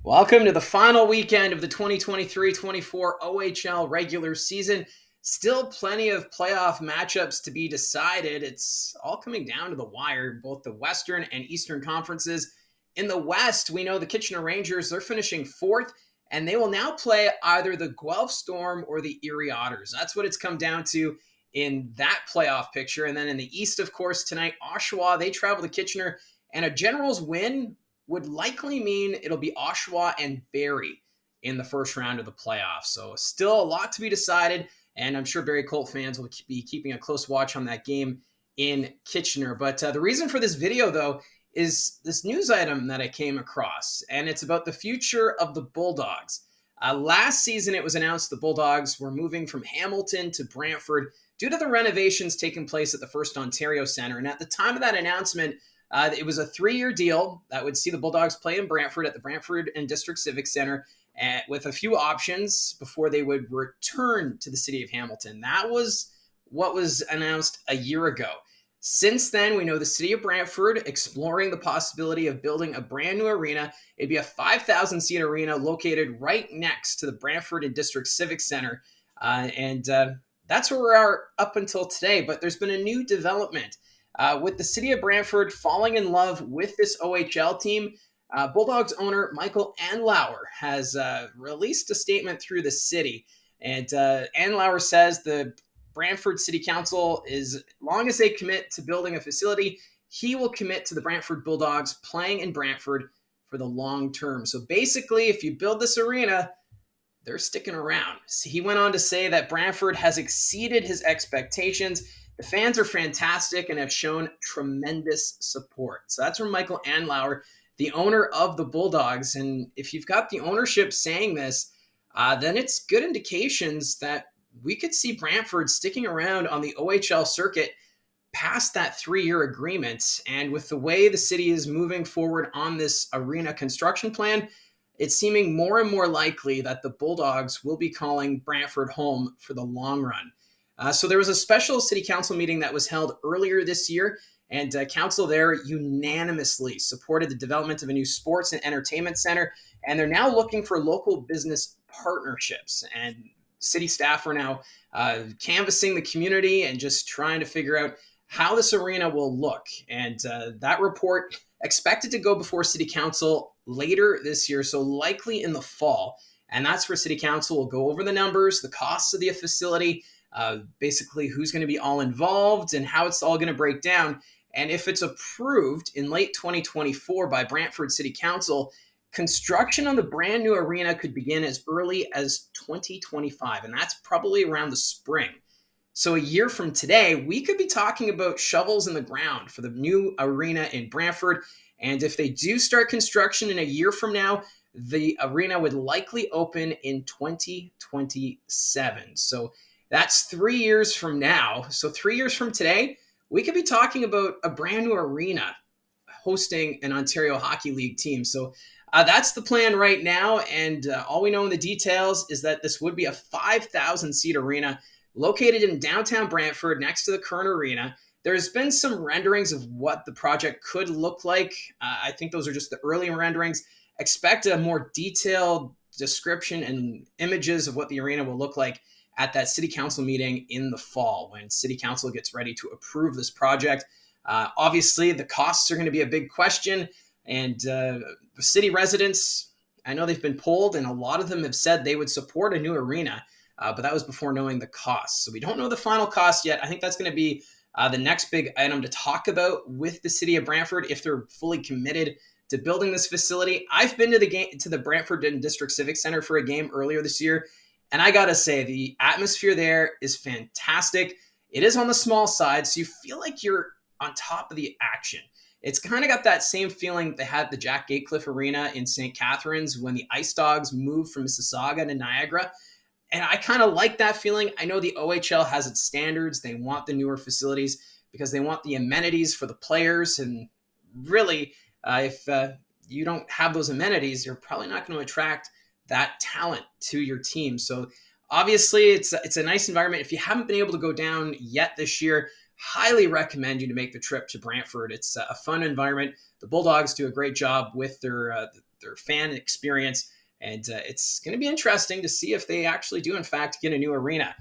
Welcome to the final weekend of the 2023-24 OHL regular season. Still plenty of playoff matchups to be decided. It's all coming down to the wire, both the Western and Eastern conferences. In the West, we know the Kitchener Rangers, they're finishing fourth, and they will now play either the Guelph Storm or the Erie Otters. That's what it's come down to in that playoff picture. And then in the East, of course, tonight, Oshawa, they travel to Kitchener, and a Generals win would likely mean it'll be Oshawa and Barrie in the first round of the playoffs. So still a lot to be decided, and I'm sure Barrie Colt fans will be keeping a close watch on that game in Kitchener. But the reason for this video, though, is this news item that I came across, and it's about the future of the Bulldogs. Last season, it was announced the Bulldogs were moving from Hamilton to Brantford due to the renovations taking place at the First Ontario Centre. And at the time of that announcement, it was a 3-year deal that would see the Bulldogs play in Brantford at the Brantford and District Civic Center with a few options before they would return to the city of Hamilton. That was what was announced a year ago. Since then, we know the city of Brantford exploring the possibility of building a brand new arena. It'd be a 5,000-seat arena located right next to the Brantford and District Civic Center. That's where we are up until today. But there's been a new development. With the city of Brantford falling in love with this OHL team, Bulldogs owner Michael Andlaur has released a statement through the city. And Andlaur says the Brantford City Council, as long as they commit to building a facility, he will commit to the Brantford Bulldogs playing in Brantford for the long term. So basically, if you build this arena, they're sticking around. So he went on to say that Brantford has exceeded his expectations. The fans are fantastic and have shown tremendous support. So that's from Michael Andlaur, the owner of the Bulldogs. And if you've got the ownership saying this, then it's good indications that we could see Brantford sticking around on the OHL circuit past that 3-year agreement. And with the way the city is moving forward on this arena construction plan, it's seeming more and more likely that the Bulldogs will be calling Brantford home for the long run. So there was a special city council meeting that was held earlier this year, and council there unanimously supported the development of a new sports and entertainment center, and they're now looking for local business partnerships. And city staff are now canvassing the community and just trying to figure out how this arena will look. And that report expected to go before city council later this year, so likely in the fall. And that's where city council will go over the numbers, the costs of the facility, basically who's going to be all involved and how it's all going to break down. And if it's approved in late 2024 by Brantford City Council, construction on the brand new arena could begin as early as 2025, and that's probably around the spring. So a year from today, we could be talking about shovels in the ground for the new arena in Brantford. And if they do start construction in a year from now, the arena would likely open in 2027. So that's 3 years from now. So 3 years from today, we could be talking about a brand new arena hosting an Ontario Hockey League team. So that's the plan right now. And all we know in the details is that this would be a 5,000-seat arena located in downtown Brantford next to the current arena. There's been some renderings of what the project could look like. I think those are just the early renderings. Expect a more detailed description and images of what the arena will look like at that city council meeting in the fall when city council gets ready to approve this project. Obviously, the costs are going to be a big question, and the city residents, I know they've been polled, and a lot of them have said they would support a new arena, but that was before knowing the costs. So we don't know the final cost yet. I think that's going to be the next big item to talk about with the city of Brantford if they're fully committed to building this facility. I've been to the Brantford and District Civic Center for a game earlier this year, and I gotta say, the atmosphere there is fantastic. It is on the small side, so you feel like you're on top of the action. It's kind of got that same feeling they had at the Jack Gatecliff Arena in St. Catharines when the Ice Dogs moved from Mississauga to Niagara. And I kind of like that feeling. I know the OHL has its standards. They want the newer facilities because they want the amenities for the players. And really, if you don't have those amenities, you're probably not going to attract that talent to your team. So obviously it's a nice environment. If you haven't been able to go down yet this year, highly recommend you to make the trip to Brantford. It's a fun environment. The Bulldogs do a great job with their their fan experience. And it's going to be interesting to see if they actually do, in fact, get a new arena.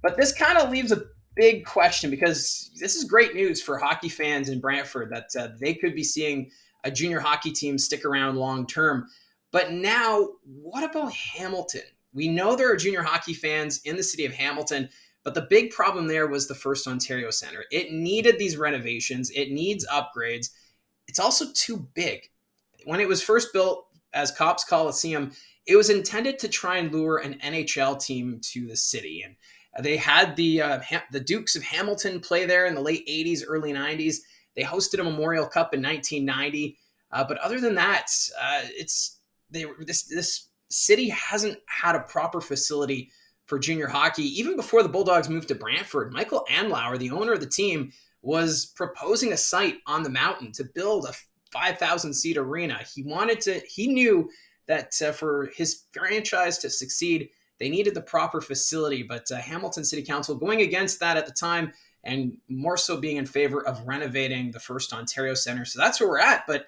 But this kind of leaves a big question, because this is great news for hockey fans in Brantford that they could be seeing a junior hockey team stick around long term. But now, what about Hamilton? We know there are junior hockey fans in the city of Hamilton, but the big problem there was the First Ontario Centre. It needed these renovations. It needs upgrades. It's also too big. When it was first built as Copps Coliseum, it was intended to try and lure an NHL team to the city. And they had the Dukes of Hamilton play there in the late 80s, early 90s. They hosted a Memorial Cup in 1990. But other than that, this city hasn't had a proper facility for junior hockey. Even before the Bulldogs moved to Brantford, Michael Andlaur, the owner of the team, was proposing a site on the mountain to build a 5,000-seat arena. He knew that for his franchise to succeed, they needed the proper facility. But Hamilton City Council going against that at the time, and more so being in favor of renovating the First Ontario Centre. So that's where we're at. But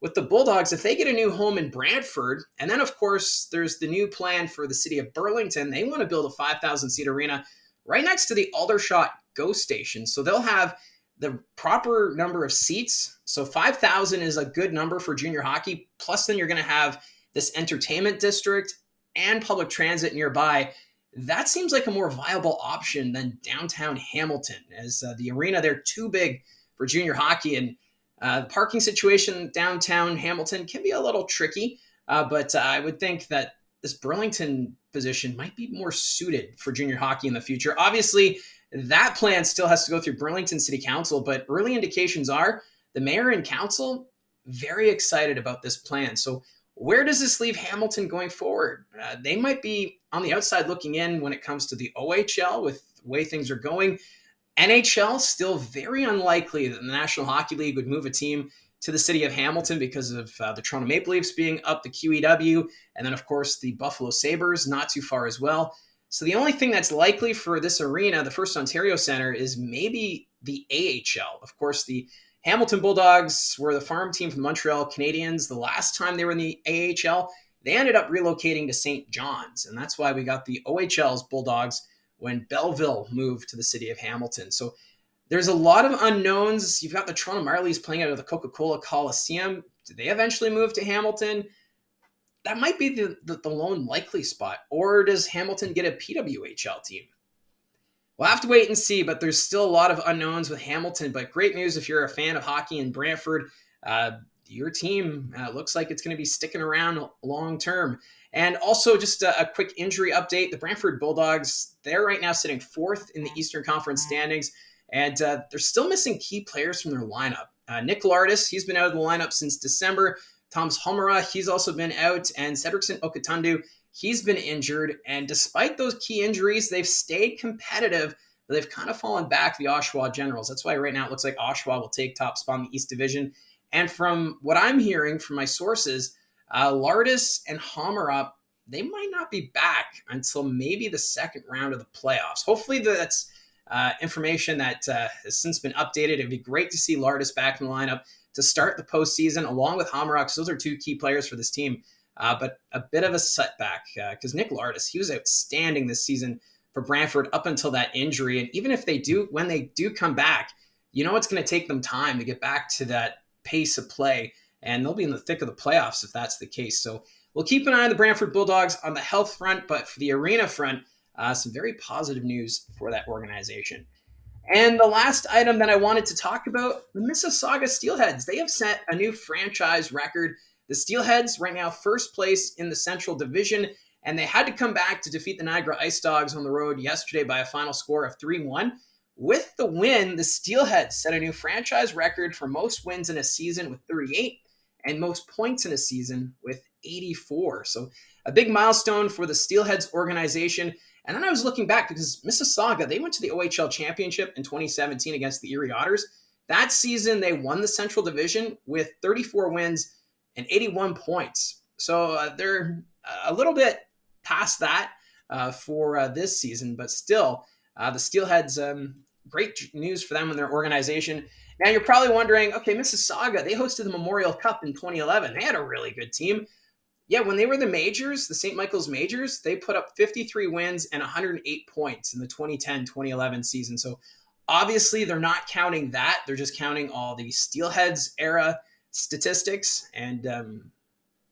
with the Bulldogs, if they get a new home in Brantford, and then, of course, there's the new plan for the city of Burlington. They want to build a 5,000-seat arena right next to the Aldershot GO station. So they'll have the proper number of seats. So 5,000 is a good number for junior hockey. Plus, then you're going to have this entertainment district and public transit nearby. That seems like a more viable option than downtown Hamilton, as the arena, they're too big for junior hockey. And the parking situation downtown Hamilton can be a little tricky, but I would think that this Burlington position might be more suited for junior hockey in the future. Obviously, that plan still has to go through Burlington City Council, but early indications are the mayor and council very excited about this plan. So where does this leave Hamilton going forward? They might be on the outside looking in when it comes to the OHL with the way things are going. NHL, still very unlikely that the National Hockey League would move a team to the city of Hamilton because of the Toronto Maple Leafs being up the QEW, and then, of course, the Buffalo Sabres not too far as well. So the only thing that's likely for this arena, the First Ontario Centre, is maybe the AHL. Of course, the Hamilton Bulldogs were the farm team for the Montreal Canadiens. The last time they were in the AHL, they ended up relocating to St. John's, and that's why we got the OHL's Bulldogs when Belleville moved to the city of Hamilton. So there's a lot of unknowns. You've got the Toronto Marlies playing out of the Coca-Cola Coliseum. Do they eventually move to Hamilton? That might be the lone likely spot. Or does Hamilton get a PWHL team? We'll have to wait and see, but there's still a lot of unknowns with Hamilton. But great news if you're a fan of hockey in Brantford. Your team looks like it's going to be sticking around long term. And also just a quick injury update. The Brantford Bulldogs, they're right now sitting fourth in the Eastern Conference standings, and they're still missing key players from their lineup. Nick Lardis, he's been out of the lineup since December. Thomas Homera, he's also been out, and Cedricson Okatundu, he's been injured. And despite those key injuries, they've stayed competitive, but they've kind of fallen back the Oshawa Generals. That's why right now it looks like Oshawa will take top spot in the East Division. And from what I'm hearing from my sources, Lardis and Homera, they might not be back until maybe the second round of the playoffs. Hopefully that's information that has since been updated. It'd be great to see Lardis back in the lineup to start the postseason along with Homera, because those are two key players for this team. But a bit of a setback because Nick Lardis, he was outstanding this season for Brantford up until that injury. And even if when they do come back, it's going to take them time to get back to that pace of play, and they'll be in the thick of the playoffs if that's the case. So we'll keep an eye on the Brantford Bulldogs on the health front, but for the arena front, some very positive news for that organization. And the last item that I wanted to talk about, the Mississauga Steelheads. They have set a new franchise record. The Steelheads right now first place in the Central Division, and they had to come back to defeat the Niagara Ice Dogs on the road yesterday by a final score of 3-1. With the win, the Steelheads set a new franchise record for most wins in a season with 38 and most points in a season with 84. So a big milestone for the Steelheads organization. And then I was looking back because Mississauga, they went to the OHL Championship in 2017 against the Erie Otters. That season, they won the Central Division with 34 wins and 81 points. So they're a little bit past that for this season, but still, the Steelheads, great news for them and their organization. Now you're probably wondering, okay, Mississauga, they hosted the Memorial Cup in 2011. They had a really good team. Yeah, when they were the majors, the St. Michael's majors, they put up 53 wins and 108 points in the 2010-2011 season. So obviously they're not counting that. They're just counting all the Steelheads era statistics. And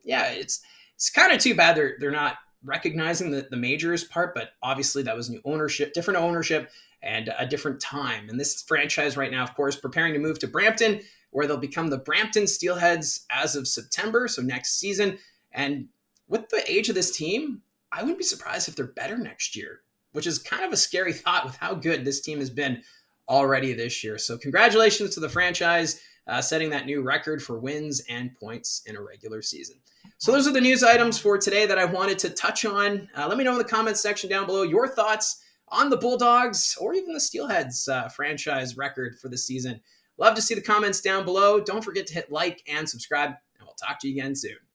yeah, it's kind of too bad they're not recognizing the majors part, but obviously that was new ownership, different ownership, and a different time. And this franchise right now, of course, preparing to move to Brampton, where they'll become the Brampton Steelheads as of September, so next season. And with the age of this team, I wouldn't be surprised if they're better next year, which is kind of a scary thought with how good this team has been already this year. So congratulations to the franchise, setting that new record for wins and points in a regular season. So those are the news items for today that I wanted to touch on. Let me know in the comments section down below your thoughts on the Bulldogs or even the Steelheads franchise record for the season. Love to see the comments down below. Don't forget to hit like and subscribe, and we'll talk to you again soon.